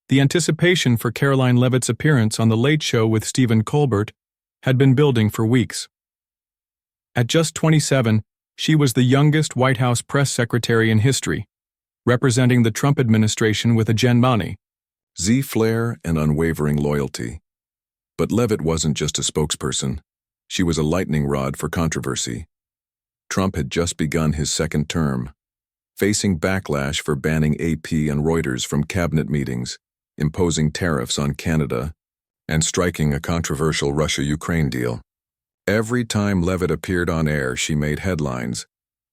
The anticipation for Karoline Leavitt's appearance on The Late Show with Stephen Colbert had been building for weeks. At just 27, she was the youngest White House press secretary in history, representing the Trump administration with a Genmani. Flair and unwavering loyalty. But Leavitt wasn't just a spokesperson. She was a lightning rod for controversy. Trump had just begun his second term, facing backlash for banning AP and Reuters from cabinet meetings, imposing tariffs on Canada, and striking a controversial Russia-Ukraine deal. Every time Leavitt appeared on air, she made headlines,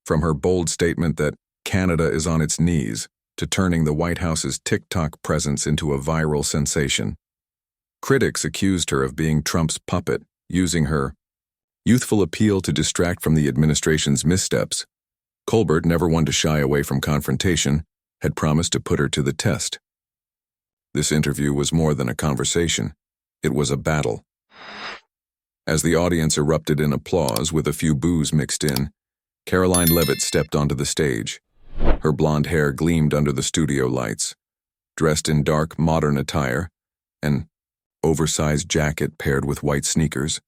from her bold statement that Canada is on its knees to turning the White House's TikTok presence into a viral sensation. Critics accused her of being Trump's puppet, using her youthful appeal to distract from the administration's missteps. Colbert, never one to shy away from confrontation, had promised to put her to the test. This interview was more than a conversation. It was a battle. As the audience erupted in applause with a few boos mixed in, Karoline Leavitt stepped onto the stage. Her blonde hair gleamed under the studio lights. Dressed in dark, modern attire, an oversized jacket paired with white sneakers,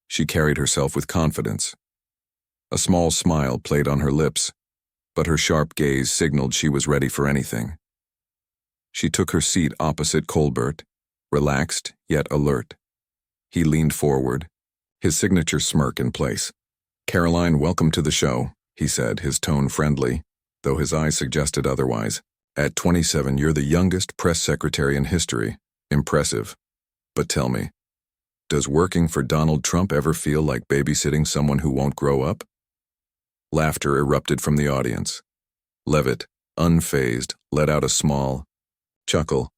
she carried herself with confidence. A small smile played on her lips, but her sharp gaze signaled she was ready for anything. She took her seat opposite Colbert, relaxed yet alert. He leaned forward, his signature smirk in place. "Karoline, welcome to the show," he said, his tone friendly, though his eyes suggested otherwise. "At 27, you're the youngest press secretary in history. Impressive. But tell me, does working for Donald Trump ever feel like babysitting someone who won't grow up?" Laughter erupted from the audience. Leavitt, unfazed, let out a small chuckle.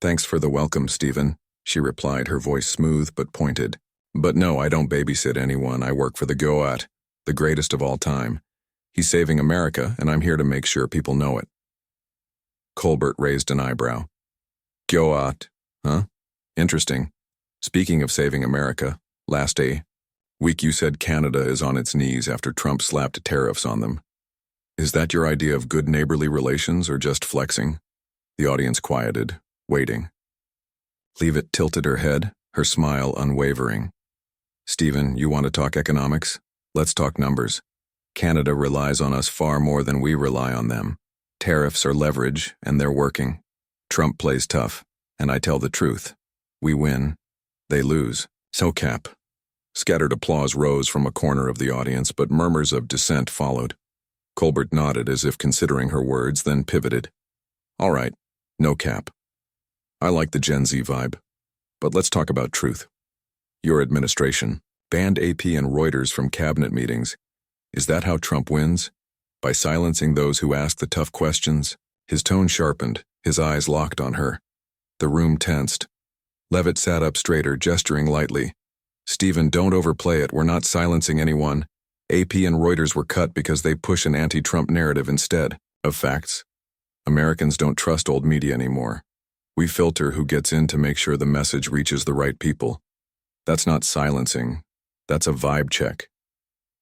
"Thanks for the welcome, Stephen," she replied, her voice smooth but pointed. "But no, I don't babysit anyone. I work for the GOAT, the greatest of all time. He's saving America, and I'm here to make sure people know it." Colbert raised an eyebrow. "GOAT, huh? Interesting. Speaking of saving America, last week you said Canada is on its knees after Trump slapped tariffs on them. Is that your idea of good neighborly relations or just flexing?" The audience quieted, waiting. Leavitt tilted her head, her smile unwavering. "Stephen, you want to talk economics? Let's talk numbers. Canada relies on us far more than we rely on them. Tariffs are leverage, and they're working. Trump plays tough, and I tell the truth. We win. They lose. So cap." Scattered applause rose from a corner of the audience, but murmurs of dissent followed. Colbert nodded as if considering her words, then pivoted. "All right, no cap. I like the Gen Z vibe. But let's talk about truth. Your administration banned AP and Reuters from cabinet meetings. Is that how Trump wins? By silencing those who ask the tough questions?" His tone sharpened, his eyes locked on her. The room tensed. Leavitt sat up straighter, gesturing lightly. "Stephen, don't overplay it. We're not silencing anyone. AP and Reuters were cut because they push an anti-Trump narrative instead of facts. Americans don't trust old media anymore. We filter who gets in to make sure the message reaches the right people. That's not silencing. That's a vibe check."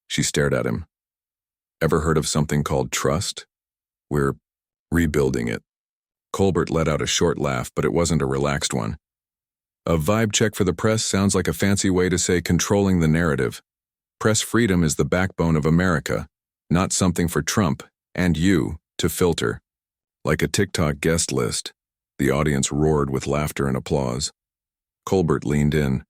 She stared at him. "Ever heard of something called trust? We're rebuilding it." Colbert let out a short laugh, but it wasn't a relaxed one. "A vibe check for the press sounds like a fancy way to say controlling the narrative. Press freedom is the backbone of America, not something for Trump and you to filter. Like a TikTok guest list." The audience roared with laughter and applause. Colbert leaned in.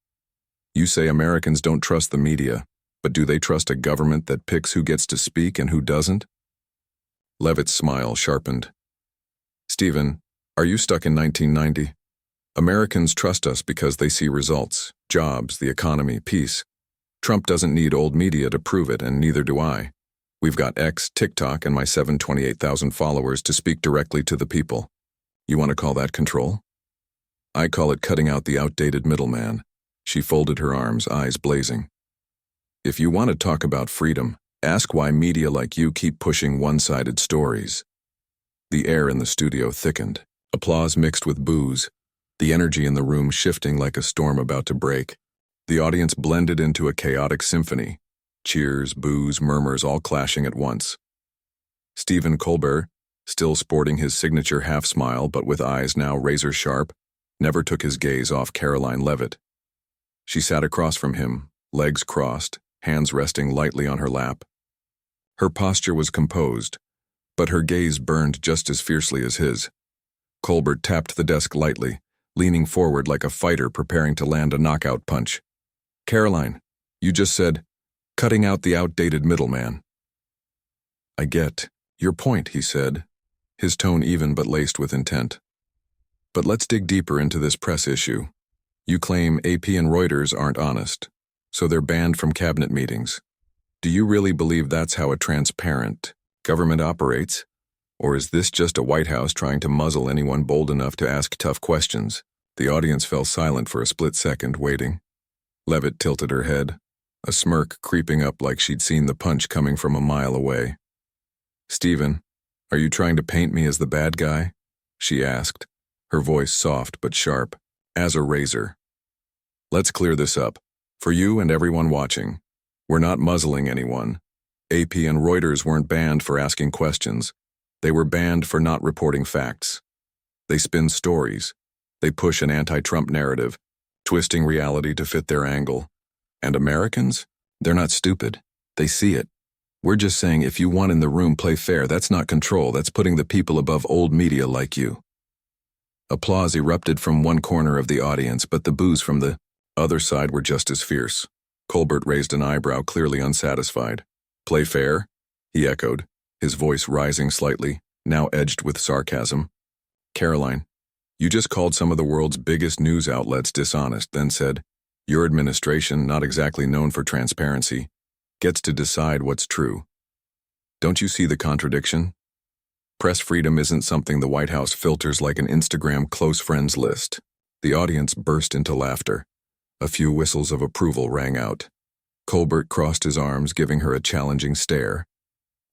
"You say Americans don't trust the media, but do they trust a government that picks who gets to speak and who doesn't?" Leavitt's smile sharpened. "Stephen, are you stuck in 1990? Americans trust us because they see results, jobs, the economy, peace. Trump doesn't need old media to prove it, and neither do I. We've got X, TikTok, and my 728,000 followers to speak directly to the people. You want to call that control? I call it cutting out the outdated middleman." She folded her arms, eyes blazing. "If you want to talk about freedom, ask why media like you keep pushing one-sided stories." The air in the studio thickened. Applause mixed with boos, the energy in the room shifting like a storm about to break. The audience blended into a chaotic symphony, cheers, boos, murmurs all clashing at once. Stephen Colbert, still sporting his signature half-smile but with eyes now razor-sharp, never took his gaze off Karoline Leavitt. She sat across from him, legs crossed, hands resting lightly on her lap. Her posture was composed, but her gaze burned just as fiercely as his. Colbert tapped the desk lightly, leaning forward like a fighter preparing to land a knockout punch. "Karoline, you just said, cutting out the outdated middleman." "I get your point," he said, his tone even but laced with intent. "But let's dig deeper into this press issue. You claim AP and Reuters aren't honest, so they're banned from cabinet meetings. Do you really believe that's how a transparent government operates? Or is this just a White House trying to muzzle anyone bold enough to ask tough questions?" The audience fell silent for a split second, waiting. Leavitt tilted her head, a smirk creeping up like she'd seen the punch coming from a mile away. "Stephen, are you trying to paint me as the bad guy?" she asked, her voice soft but sharp, as a razor. "Let's clear this up, for you and everyone watching. We're not muzzling anyone. AP and Reuters weren't banned for asking questions. They were banned for not reporting facts. They spin stories. They push an anti-Trump narrative, twisting reality to fit their angle. And Americans? They're not stupid. They see it. We're just saying if you want in the room, play fair. That's not control. That's putting the people above old media like you." Applause erupted from one corner of the audience, but the boos from the other side were just as fierce. Colbert raised an eyebrow, clearly unsatisfied. "Play fair?" he echoed, his voice rising slightly, now edged with sarcasm. "Karoline, you just called some of the world's biggest news outlets dishonest, then said, your administration, not exactly known for transparency, gets to decide what's true. Don't you see the contradiction? Press freedom isn't something the White House filters like an Instagram close friends list." The audience burst into laughter. A few whistles of approval rang out. Colbert crossed his arms, giving her a challenging stare.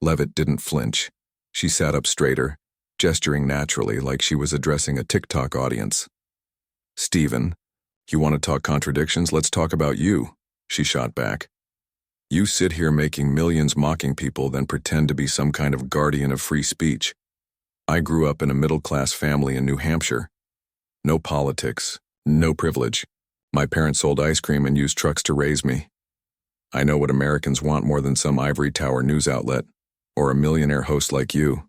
Leavitt didn't flinch. She sat up straighter, gesturing naturally like she was addressing a TikTok audience. "Stephen, you want to talk contradictions? Let's talk about you," she shot back. "You sit here making millions mocking people, then pretend to be some kind of guardian of free speech. I grew up in a middle-class family in New Hampshire. No politics, no privilege. My parents sold ice cream and used trucks to raise me. I know what Americans want more than some ivory tower news outlet, or a millionaire host like you."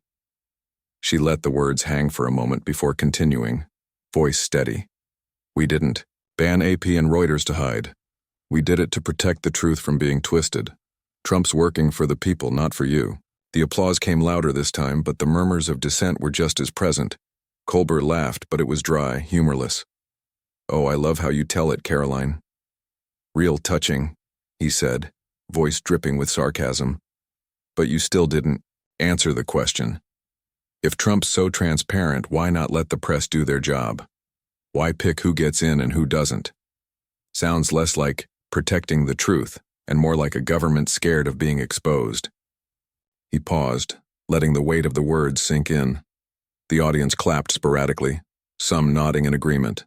She let the words hang for a moment before continuing, voice steady. "We didn't ban AP and Reuters to hide. We did it to protect the truth from being twisted. Trump's working for the people, not for you." The applause came louder this time, but the murmurs of dissent were just as present. Colbert laughed, but it was dry, humorless. "Oh, I love how you tell it, Karoline." "Real touching," he said, voice dripping with sarcasm. "But you still didn't answer the question. If Trump's so transparent, why not let the press do their job? Why pick who gets in and who doesn't? Sounds less like protecting the truth and more like a government scared of being exposed." He paused, letting the weight of the words sink in. The audience clapped sporadically, some nodding in agreement.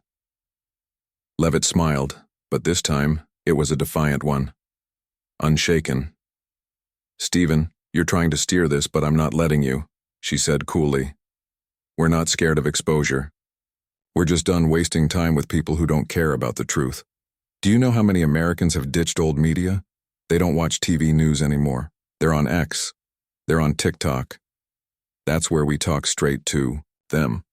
Leavitt smiled, but this time it was a defiant one. Unshaken. "Stephen, you're trying to steer this, but I'm not letting you," she said coolly. "We're not scared of exposure. We're just done wasting time with people who don't care about the truth. Do you know how many Americans have ditched old media? They don't watch TV news anymore. They're on X. They're on TikTok. That's where we talk straight to them.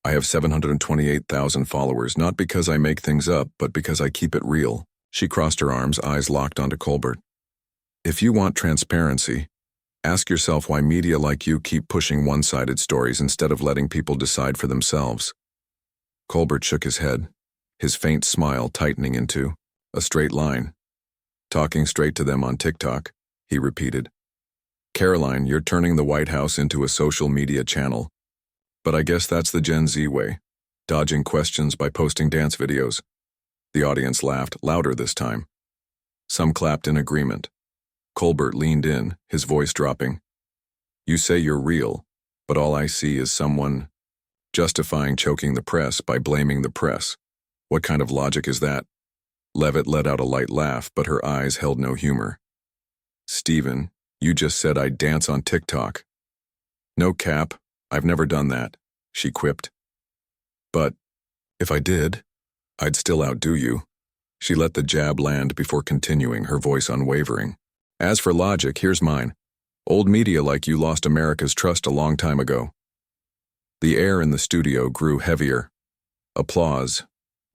I have 728,000 followers, not because I make things up, but because I keep it real." She crossed her arms, eyes locked onto Colbert. "If you want transparency, ask yourself why media like you keep pushing one-sided stories instead of letting people decide for themselves." Colbert shook his head, his faint smile tightening into a straight line. "Talking straight to them on TikTok," he repeated. "Karoline, you're turning the White House into a social media channel. But I guess that's the Gen Z way, dodging questions by posting dance videos." The audience laughed, louder this time. Some clapped in agreement. Colbert leaned in, his voice dropping. "You say you're real, but all I see is someone justifying choking the press by blaming the press. What kind of logic is that?" Leavitt let out a light laugh, but her eyes held no humor. "Stephen, you just said I'd dance on TikTok." "No cap. I've never done that, she quipped. But if I did, I'd still outdo you. She let the jab land before continuing, her voice unwavering. As for logic, here's mine. Old media like you lost America's trust a long time ago. The air in the studio grew heavier. Applause,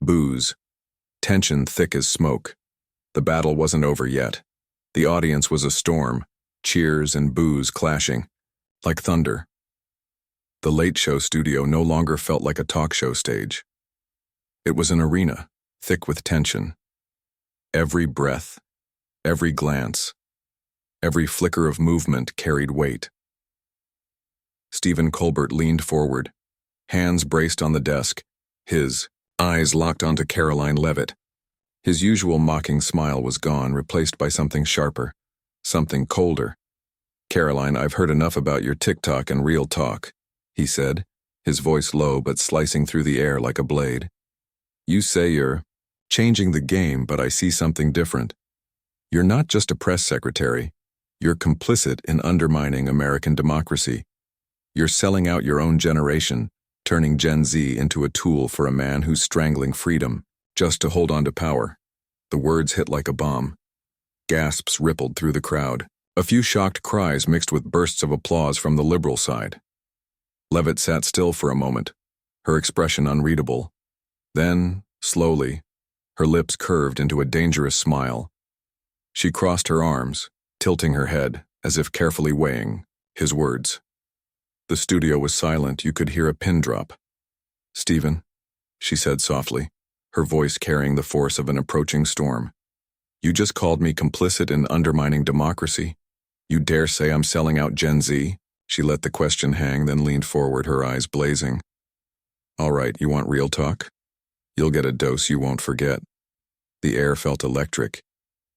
boos, tension thick as smoke. The battle wasn't over yet. The audience was a storm, cheers and boos clashing, like thunder. The Late Show studio no longer felt like a talk show stage. It was an arena, thick with tension. Every breath, every glance, every flicker of movement carried weight. Stephen Colbert leaned forward, hands braced on the desk, his eyes locked onto Karoline Leavitt. His usual mocking smile was gone, replaced by something sharper, something colder. Karoline, I've heard enough about your TikTok and real talk, he said, his voice low but slicing through the air like a blade. You say you're changing the game, but I see something different. You're not just a press secretary. You're complicit in undermining American democracy. You're selling out your own generation, turning Gen Z into a tool for a man who's strangling freedom, just to hold on to power. The words hit like a bomb. Gasps rippled through the crowd. A few shocked cries mixed with bursts of applause from the liberal side. Leavitt sat still for a moment, her expression unreadable. Then, slowly, her lips curved into a dangerous smile. She crossed her arms, tilting her head, as if carefully weighing his words. The studio was silent. You could hear a pin drop. Stephen, she said softly, her voice carrying the force of an approaching storm. You just called me complicit in undermining democracy. You dare say I'm selling out Gen Z? She let the question hang, then leaned forward, her eyes blazing. All right, you want real talk? You'll get a dose you won't forget. The air felt electric.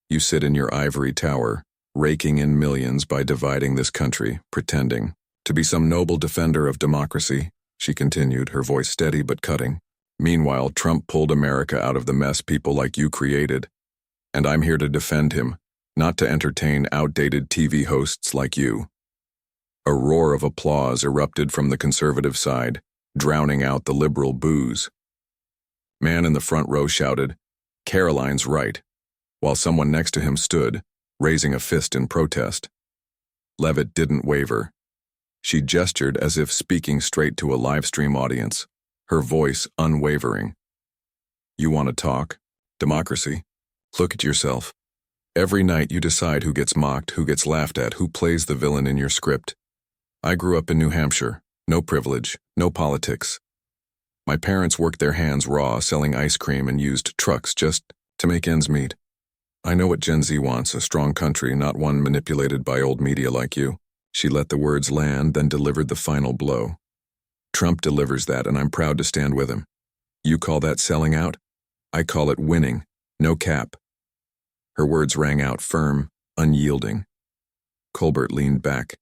You sit in your ivory tower, raking in millions by dividing this country, pretending to be some noble defender of democracy, she continued, her voice steady but cutting. Meanwhile, Trump pulled America out of the mess people like you created. And I'm here to defend him, not to entertain outdated TV hosts like you. A roar of applause erupted from the conservative side, drowning out the liberal boos. Man in the front row shouted, Karoline's right, while someone next to him stood, raising a fist in protest. Leavitt didn't waver. She gestured as if speaking straight to a live stream audience, her voice unwavering. You want to talk? Democracy? Look at yourself. Every night you decide who gets mocked, who gets laughed at, who plays the villain in your script. I grew up in New Hampshire. No privilege, no politics. My parents worked their hands raw selling ice cream and used trucks just to make ends meet. I know what Gen Z wants, a strong country, not one manipulated by old media like you. She let the words land, then delivered the final blow. Trump delivers that, and I'm proud to stand with him. You call that selling out? I call it winning. No cap. Her words rang out firm, unyielding. Colbert leaned back,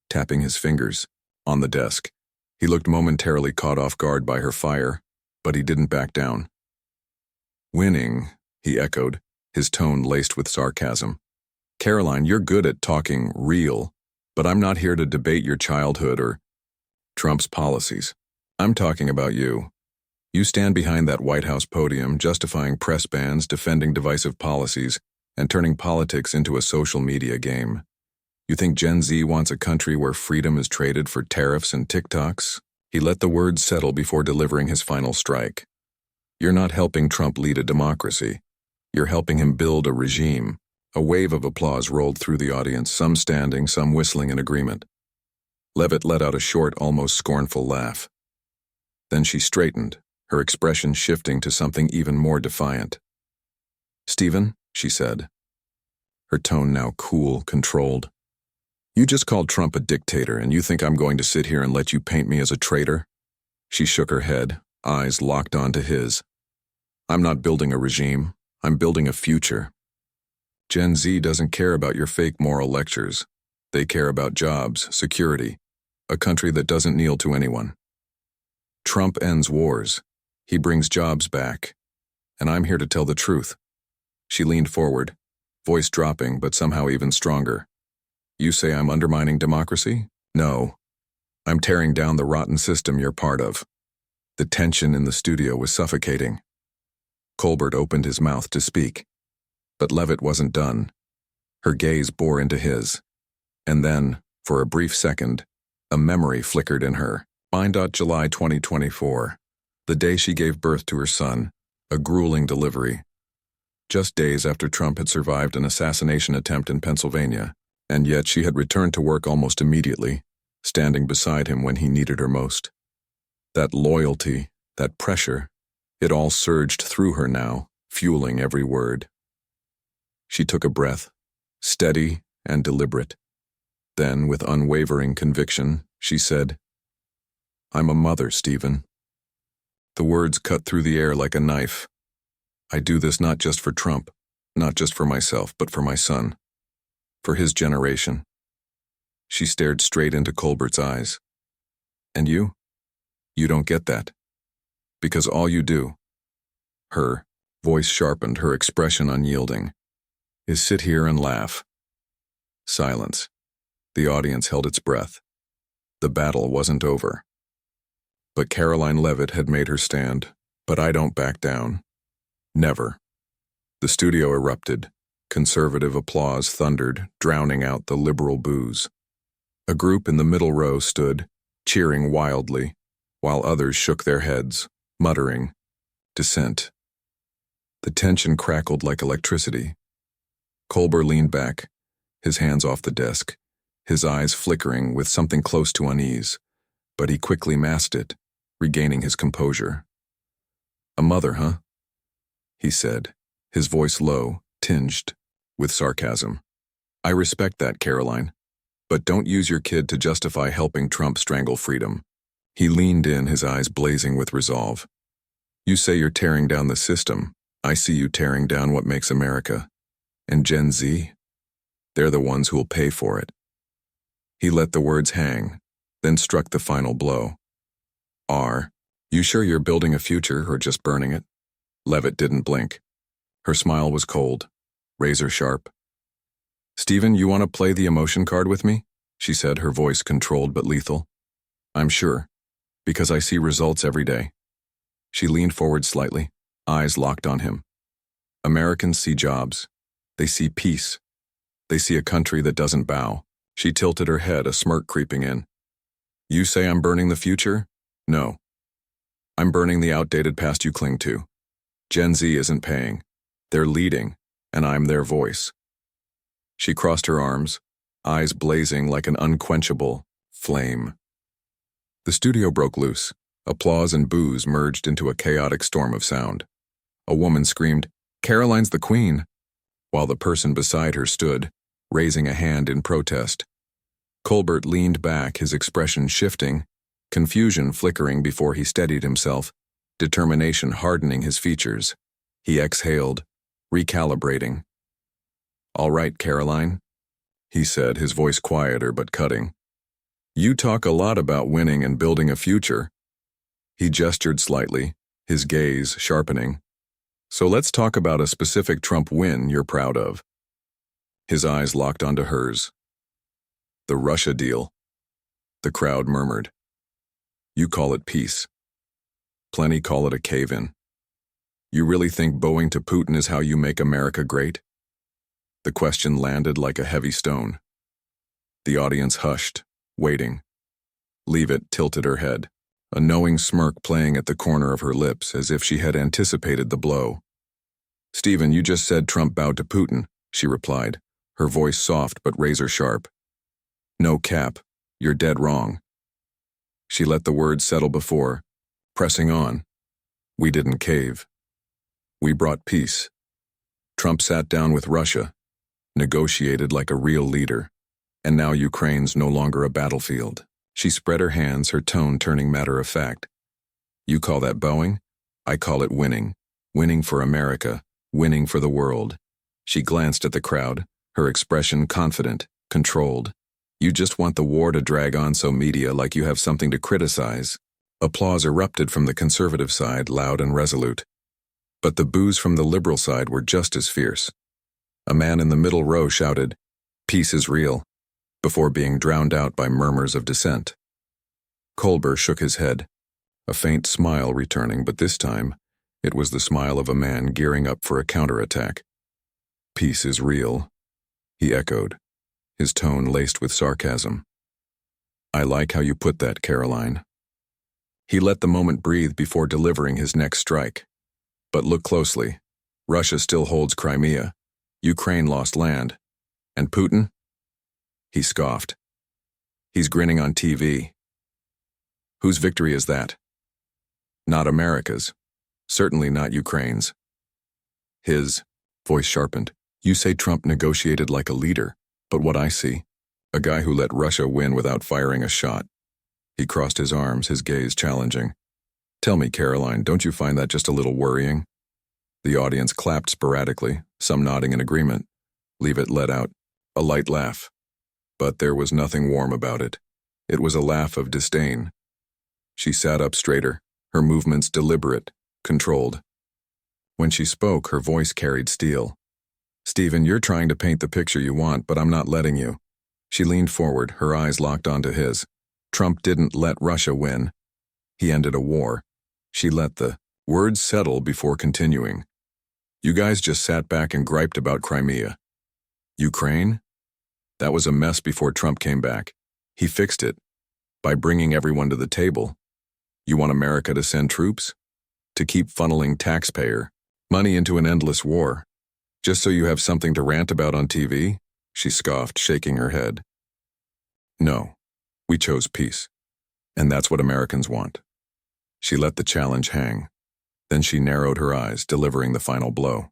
tapping his fingers on the desk. He looked momentarily caught off guard by her fire, but he didn't back down. Winning, he echoed, his tone laced with sarcasm. Karoline, you're good at talking real, but I'm not here to debate your childhood or Trump's policies. I'm talking about you. You stand behind that White House podium, justifying press bans, defending divisive policies, and turning politics into a social media game. You think Gen Z wants a country where freedom is traded for tariffs and TikToks? He let the words settle before delivering his final strike. You're not helping Trump lead a democracy. You're helping him build a regime. A wave of applause rolled through the audience, some standing, some whistling in agreement. Leavitt let out a short, almost scornful laugh. Then she straightened, her expression shifting to something even more defiant. Stephen, she said, her tone now cool, controlled. You just called Trump a dictator, and you think I'm going to sit here and let you paint me as a traitor? She shook her head, eyes locked onto his. I'm not building a regime. I'm building a future. Gen Z doesn't care about your fake moral lectures. They care about jobs, security, a country that doesn't kneel to anyone. Trump ends wars. He brings jobs back. And I'm here to tell the truth. She leaned forward, voice dropping but somehow even stronger. You say I'm undermining democracy? No. I'm tearing down the rotten system you're part of. The tension in the studio was suffocating. Colbert opened his mouth to speak, but Leavitt wasn't done. Her gaze bore into his, and then, for a brief second, a memory flickered in her. July 2024, the day she gave birth to her son, a grueling delivery. Just days after Trump had survived an assassination attempt in Pennsylvania, and yet she had returned to work almost immediately, standing beside him when he needed her most. That loyalty, that pressure, it all surged through her now, fueling every word. She took a breath, steady and deliberate. Then, with unwavering conviction, she said, "I'm a mother, Stephen." The words cut through the air like a knife. I do this not just for Trump, not just for myself, but for my son, for his generation. She stared straight into Colbert's eyes. And you? You don't get that. Because all you do, her voice sharpened, her expression unyielding, is sit here and laugh. Silence. The audience held its breath. The battle wasn't over. But Karoline Leavitt had made her stand. But I don't back down. Never. The studio erupted. Conservative applause thundered, drowning out the liberal boos. A group in the middle row stood, cheering wildly, while others shook their heads, muttering, "Dissent." The tension crackled like electricity. Colbert leaned back, his hands off the desk, his eyes flickering with something close to unease, but he quickly masked it, regaining his composure. "A mother, huh?" he said, his voice low, tinged with sarcasm. "I respect that, Karoline. But don't use your kid to justify helping Trump strangle freedom." He leaned in, his eyes blazing with resolve. "You say you're tearing down the system. I see you tearing down what makes America. And Gen Z? They're the ones who'll pay for it." He let the words hang, then struck the final blow. You sure you're building a future or just burning it?" Leavitt didn't blink. Her smile was cold, razor sharp. "Stephen, you want to play the emotion card with me?" she said, her voice controlled but lethal. "I'm sure, because I see results every day." She leaned forward slightly, eyes locked on him. "Americans see jobs. They see peace. They see a country that doesn't bow." She tilted her head, a smirk creeping in. "You say I'm burning the future? No. I'm burning the outdated past you cling to. Gen Z isn't paying. They're leading, and I'm their voice." She crossed her arms, eyes blazing like an unquenchable flame. The studio broke loose. Applause and boos merged into a chaotic storm of sound. A woman screamed, "Karoline's the queen," while the person beside her stood, raising a hand in protest. Colbert leaned back, his expression shifting, confusion flickering before he steadied himself, determination hardening his features. He exhaled, recalibrating. "All right, Karoline," he said, his voice quieter but cutting. "You talk a lot about winning and building a future." He gestured slightly, his gaze sharpening. "So let's talk about a specific Trump win you're proud of." His eyes locked onto hers. "The Russia deal." The crowd murmured. "You call it peace. Plenty call it a cave-in. You really think bowing to Putin is how you make America great?" The question landed like a heavy stone. The audience hushed, waiting. Leavitt tilted her head, a knowing smirk playing at the corner of her lips as if she had anticipated the blow. "Stephen, you just said Trump bowed to Putin," she replied, her voice soft but razor sharp. "No cap, you're dead wrong." She let the words settle before, pressing on. "We didn't cave. We brought peace. Trump sat down with Russia, negotiated like a real leader, and now Ukraine's no longer a battlefield." She spread her hands, her tone turning matter-of-fact. "You call that bowing? I call it winning. Winning for America, winning for the world." She glanced at the crowd, her expression confident, controlled. "You just want the war to drag on so media like you have something to criticize." Applause erupted from the conservative side, loud and resolute. But the boos from the liberal side were just as fierce. A man in the middle row shouted, "Peace is real," before being drowned out by murmurs of dissent. Colbert shook his head, a faint smile returning, but this time it was the smile of a man gearing up for a counterattack. Peace is real, he echoed, his tone laced with sarcasm. I like how you put that, Karoline. He let the moment breathe before delivering his next strike. But look closely. Russia still holds Crimea. Ukraine lost land. And Putin? He scoffed. He's grinning on TV. Whose victory is that? Not America's. Certainly not Ukraine's. His voice sharpened. You say Trump negotiated like a leader, but what I see, a guy who let Russia win without firing a shot. He crossed his arms, his gaze challenging. Tell me, Karoline, don't you find that just a little worrying? The audience clapped sporadically, some nodding in agreement. Leavitt let out a light laugh. But there was nothing warm about it. It was a laugh of disdain. She sat up straighter, her movements deliberate, controlled. When she spoke, her voice carried steel. Stephen, you're trying to paint the picture you want, but I'm not letting you. She leaned forward, her eyes locked onto his. Trump didn't let Russia win. He ended a war. She let the words settle before continuing. You guys just sat back and griped about Crimea. Ukraine? That was a mess before Trump came back. He fixed it by bringing everyone to the table. You want America to send troops? To keep funneling taxpayer money into an endless war? Just so you have something to rant about on TV? She scoffed, shaking her head. No, we chose peace. And that's what Americans want. She let the challenge hang. Then she narrowed her eyes, delivering the final blow.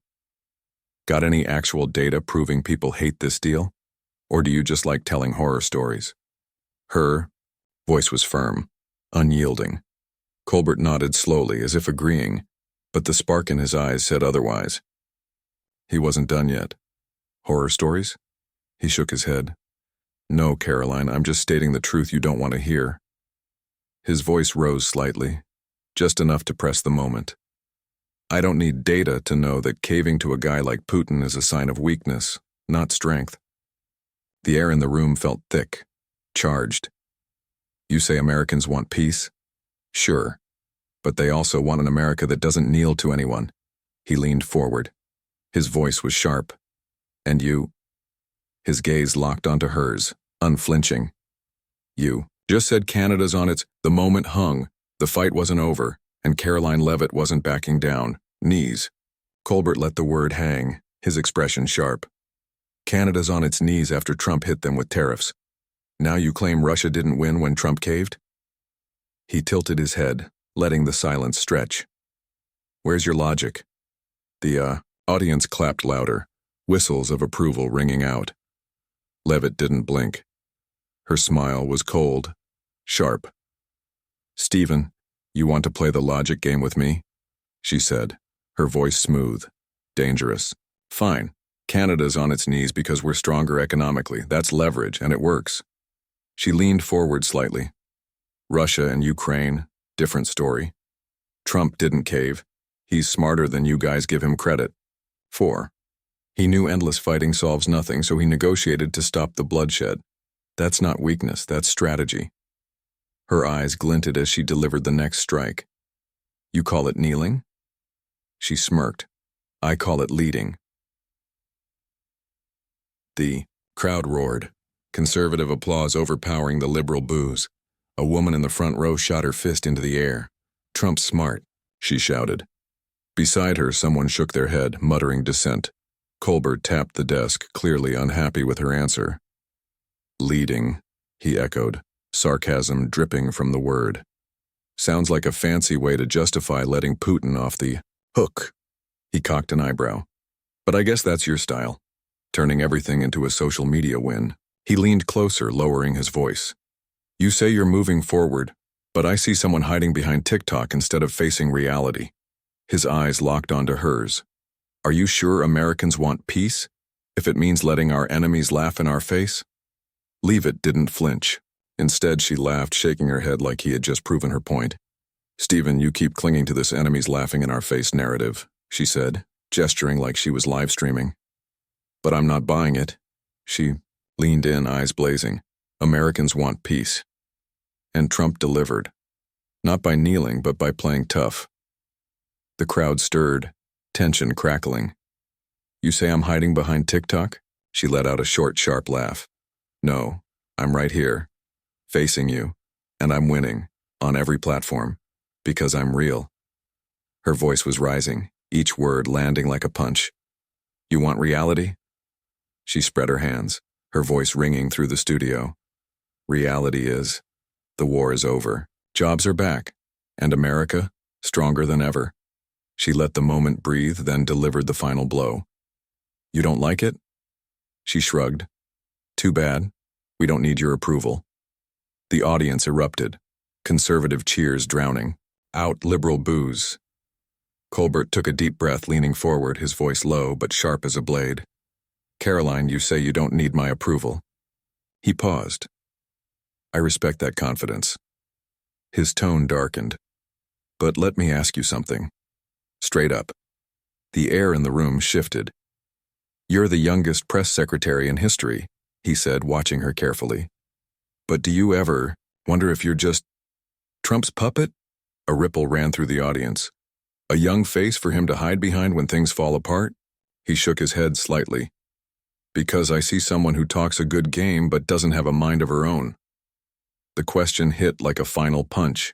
Got any actual data proving people hate this deal? Or do you just like telling horror stories? Her voice was firm, unyielding. Colbert nodded slowly, as if agreeing, but the spark in his eyes said otherwise. He wasn't done yet. Horror stories? He shook his head. No, Karoline, I'm just stating the truth you don't want to hear. His voice rose slightly, just enough to press the moment. I don't need data to know that caving to a guy like Putin is a sign of weakness, not strength. The air in the room felt thick, charged. You say Americans want peace? Sure, but they also want an America that doesn't kneel to anyone. He leaned forward. His voice was sharp. And you? His gaze locked onto hers, unflinching. You just said Canada's on its. The moment hung. The fight wasn't over, and Karoline Leavitt wasn't backing down. Knees. Colbert let the word hang, his expression sharp. Canada's on its knees after Trump hit them with tariffs. Now you claim Russia didn't win when Trump caved? He tilted his head, letting the silence stretch. Where's your logic? The audience clapped louder, whistles of approval ringing out. Leavitt didn't blink. Her smile was cold, sharp. Stephen, you want to play the logic game with me? She said, her voice smooth, dangerous. Fine. Canada's on its knees because we're stronger economically. That's leverage, and it works. She leaned forward slightly. Russia and Ukraine, different story. Trump didn't cave. He's smarter than you guys give him credit. 4. He knew endless fighting solves nothing, so he negotiated to stop the bloodshed. That's not weakness, that's strategy. Her eyes glinted as she delivered the next strike. You call it kneeling? She smirked. I call it leading. The crowd roared, conservative applause overpowering the liberal boos. A woman in the front row shot her fist into the air. Trump's smart, she shouted. Beside her, someone shook their head, muttering dissent. Colbert tapped the desk, clearly unhappy with her answer. Leading, he echoed, sarcasm dripping from the word. Sounds like a fancy way to justify letting Putin off the hook. He cocked an eyebrow. But I guess that's your style, turning everything into a social media win. He leaned closer, lowering his voice. You say you're moving forward, but I see someone hiding behind TikTok instead of facing reality. His eyes locked onto hers. Are you sure Americans want peace, if it means letting our enemies laugh in our face? Leavitt didn't flinch. Instead, she laughed, shaking her head like he had just proven her point. Stephen, you keep clinging to this enemies laughing in our face narrative, she said, gesturing like she was live streaming. But I'm not buying it. She leaned in, eyes blazing. Americans want peace. And Trump delivered. Not by kneeling, but by playing tough. The crowd stirred, tension crackling. You say I'm hiding behind TikTok? She let out a short, sharp laugh. No, I'm right here, facing you, and I'm winning, on every platform, because I'm real. Her voice was rising, each word landing like a punch. You want reality? She spread her hands, her voice ringing through the studio. Reality is, the war is over, jobs are back, and America, stronger than ever. She let the moment breathe, then delivered the final blow. You don't like it? She shrugged. Too bad. We don't need your approval. The audience erupted, conservative cheers drowning out liberal boos. Colbert took a deep breath, leaning forward, his voice low but sharp as a blade. Karoline, you say you don't need my approval. He paused. I respect that confidence. His tone darkened. But let me ask you something. Straight up. The air in the room shifted. You're the youngest press secretary in history, he said, watching her carefully. But do you ever wonder if you're just Trump's puppet? A ripple ran through the audience. A young face for him to hide behind when things fall apart? He shook his head slightly. Because I see someone who talks a good game but doesn't have a mind of her own. The question hit like a final punch.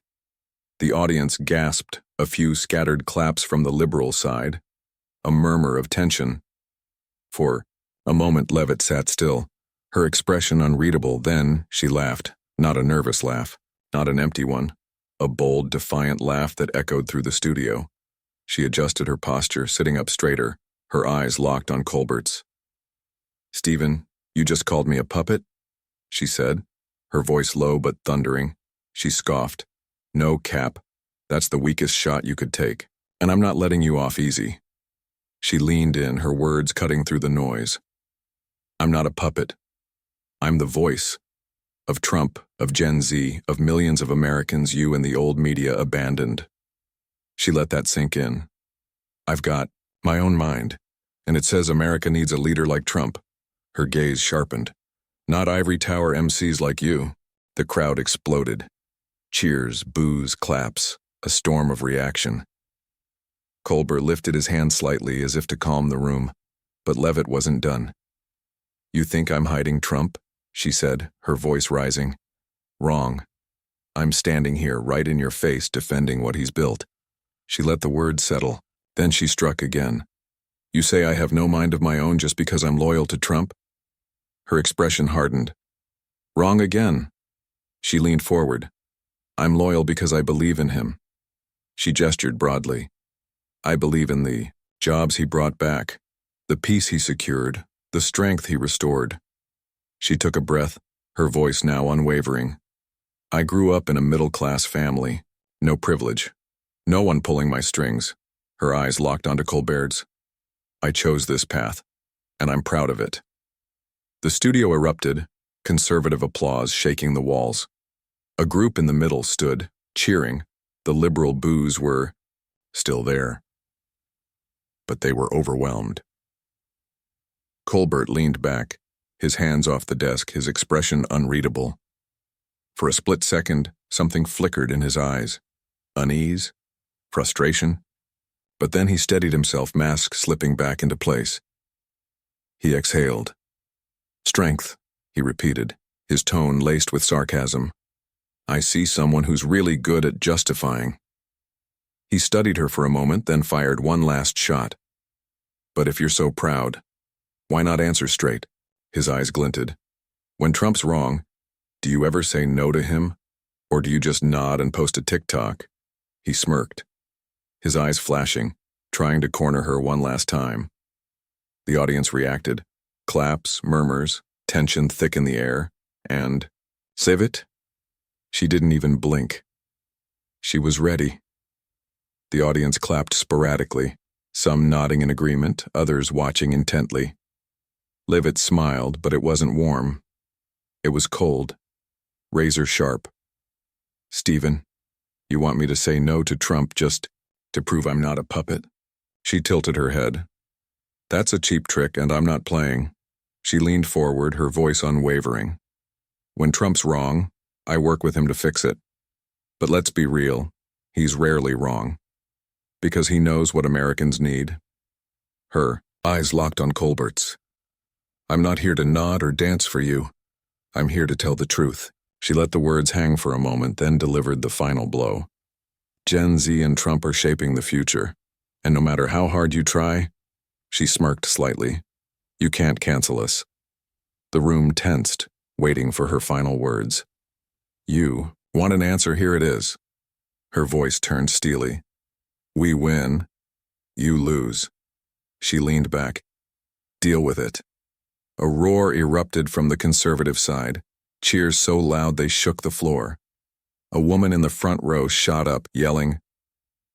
The audience gasped, a few scattered claps from the liberal side, a murmur of tension. For a moment Leavitt sat still, her expression unreadable. Then she laughed, not a nervous laugh, not an empty one, a bold, defiant laugh that echoed through the studio. She adjusted her posture, sitting up straighter, her eyes locked on Colbert's. Stephen, you just called me a puppet? She said, her voice low but thundering. She scoffed. No, Cap. That's the weakest shot you could take, and I'm not letting you off easy. She leaned in, her words cutting through the noise. I'm not a puppet. I'm the voice of Trump, of Gen Z, of millions of Americans you and the old media abandoned. She let that sink in. I've got my own mind, and it says America needs a leader like Trump. Her gaze sharpened. Not ivory tower MCs like you. The crowd exploded. Cheers, boos, claps, a storm of reaction. Colbert lifted his hand slightly as if to calm the room, but Leavitt wasn't done. You think I'm hiding Trump? She said, her voice rising. Wrong. I'm standing here right in your face defending what he's built. She let the words settle, then she struck again. You say I have no mind of my own just because I'm loyal to Trump? Her expression hardened. Wrong again. She leaned forward. I'm loyal because I believe in him. She gestured broadly. I believe in the jobs he brought back, the peace he secured, the strength he restored. She took a breath, her voice now unwavering. I grew up in a middle-class family, no privilege, no one pulling my strings. Her eyes locked onto Colbert's. I chose this path, and I'm proud of it. The studio erupted, conservative applause shaking the walls. A group in the middle stood, cheering. The liberal boos were still there. But they were overwhelmed. Colbert leaned back, his hands off the desk, his expression unreadable. For a split second, something flickered in his eyes. Unease? Frustration? But then he steadied himself, mask slipping back into place. He exhaled. Strength, he repeated, his tone laced with sarcasm. I see someone who's really good at justifying. He studied her for a moment, then fired one last shot. But if you're so proud, why not answer straight? His eyes glinted. When Trump's wrong, do you ever say no to him? Or do you just nod and post a TikTok? He smirked, his eyes flashing, trying to corner her one last time. The audience reacted. Claps, murmurs, tension thick in the air, and, Leavitt? She didn't even blink. She was ready. The audience clapped sporadically, some nodding in agreement, others watching intently. Leavitt smiled, but it wasn't warm. It was cold, razor sharp. Stephen, you want me to say no to Trump just to prove I'm not a puppet? She tilted her head. That's a cheap trick, and I'm not playing. She leaned forward, her voice unwavering. When Trump's wrong, I work with him to fix it. But let's be real, he's rarely wrong. Because he knows what Americans need. Her eyes locked on Colbert's. I'm not here to nod or dance for you. I'm here to tell the truth. She let the words hang for a moment, then delivered the final blow. Gen Z and Trump are shaping the future. And no matter how hard you try, she smirked slightly, you can't cancel us. The room tensed, waiting for her final words. You want an answer? Here it is. Her voice turned steely. We win. You lose. She leaned back. Deal with it. A roar erupted from the conservative side, cheers so loud they shook the floor. A woman in the front row shot up, yelling,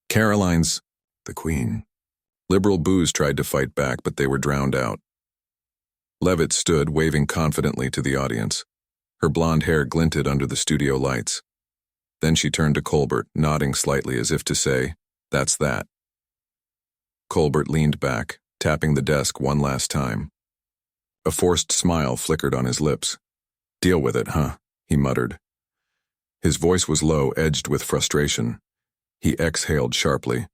Caroline's the queen. Liberal boos tried to fight back, but they were drowned out. Leavitt stood, waving confidently to the audience. Her blonde hair glinted under the studio lights. Then she turned to Colbert, nodding slightly as if to say, That's that. Colbert leaned back, tapping the desk one last time. A forced smile flickered on his lips. Deal with it, huh? He muttered. His voice was low, edged with frustration. He exhaled sharply.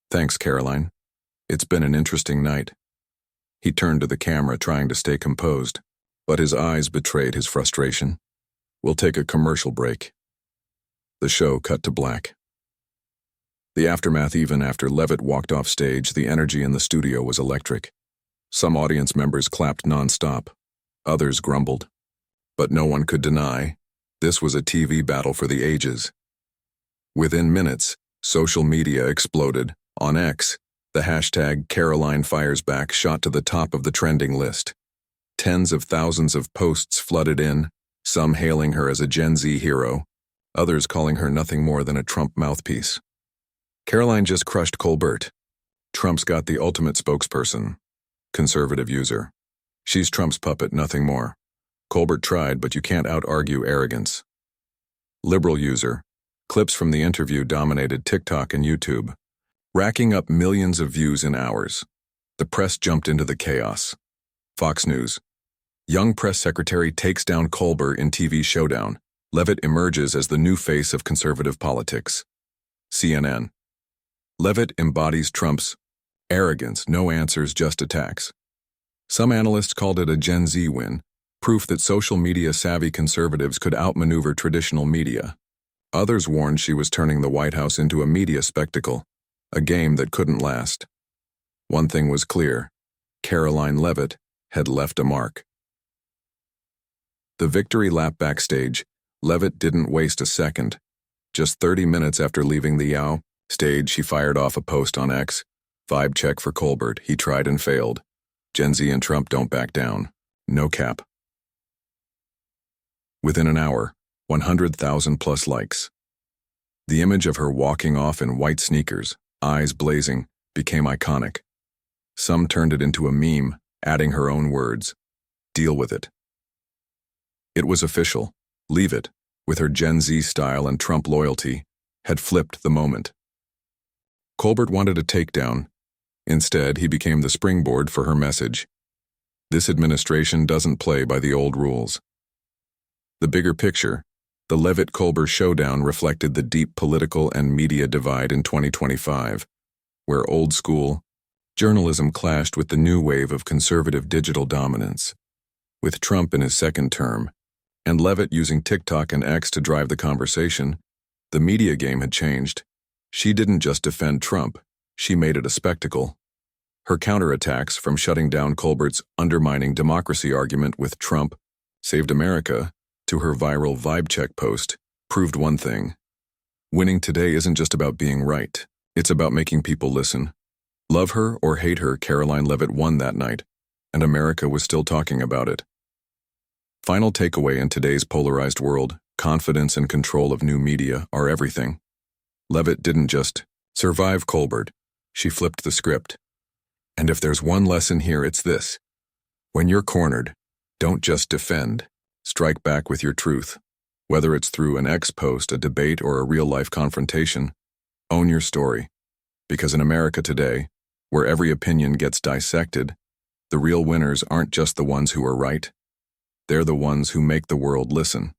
Thanks, Caroline. It's been an interesting night. He turned to the camera, trying to stay composed, but his eyes betrayed his frustration. We'll take a commercial break. The show cut to black. The aftermath. Even after Leavitt walked off stage, the energy in the studio was electric. Some audience members clapped nonstop. Others grumbled. But no one could deny, this was a TV battle for the ages. Within minutes, social media exploded. On X, the hashtag Caroline Fires Back shot to the top of the trending list. Tens of thousands of posts flooded in, some hailing her as a Gen Z hero, others calling her nothing more than a Trump mouthpiece. Caroline just crushed Colbert. Trump's got the ultimate spokesperson. Conservative user. She's Trump's puppet, nothing more. Colbert tried, but you can't out-argue arrogance. Liberal user. Clips from the interview dominated TikTok and YouTube, racking up millions of views in hours. The press jumped into the chaos. Fox News. Young press secretary takes down Colbert in TV showdown. Leavitt emerges as the new face of conservative politics. CNN. Leavitt embodies Trump's arrogance, no answers, just attacks. Some analysts called it a Gen Z win, proof that social media-savvy conservatives could outmaneuver traditional media. Others warned she was turning the White House into a media spectacle, a game that couldn't last. One thing was clear: Karoline Leavitt had left a mark. The victory lap backstage. Leavitt didn't waste a second. Just 30 minutes after leaving the stage, she fired off a post on X. Vibe check for Colbert. He tried and failed. Gen Z and Trump don't back down. No cap. Within an hour, 100,000 plus likes. The image of her walking off in white sneakers, eyes blazing, became iconic. Some turned it into a meme, adding her own words. Deal with it. It was official. Leavitt, with her Gen Z style and Trump loyalty, had flipped the moment. Colbert wanted a takedown. Instead, he became the springboard for her message. This administration doesn't play by the old rules. The bigger picture, the Leavitt-Colbert showdown, reflected the deep political and media divide in 2025, where old-school journalism clashed with the new wave of conservative digital dominance. With Trump in his second term, and Leavitt using TikTok and X to drive the conversation, the media game had changed. She didn't just defend Trump, she made it a spectacle. Her counterattacks, from shutting down Colbert's undermining democracy argument with Trump saved America, to her viral vibe check post, proved one thing. Winning today isn't just about being right, it's about making people listen. Love her or hate her, Karoline Leavitt won that night, and America was still talking about it. Final takeaway: in today's polarized world, confidence and control of new media are everything. Leavitt didn't just survive Colbert, she flipped the script. And if there's one lesson here, it's this. When you're cornered, don't just defend, strike back with your truth. Whether it's through an X post, a debate, or a real-life confrontation, own your story. Because in America today, where every opinion gets dissected, the real winners aren't just the ones who are right. They're the ones who make the world listen.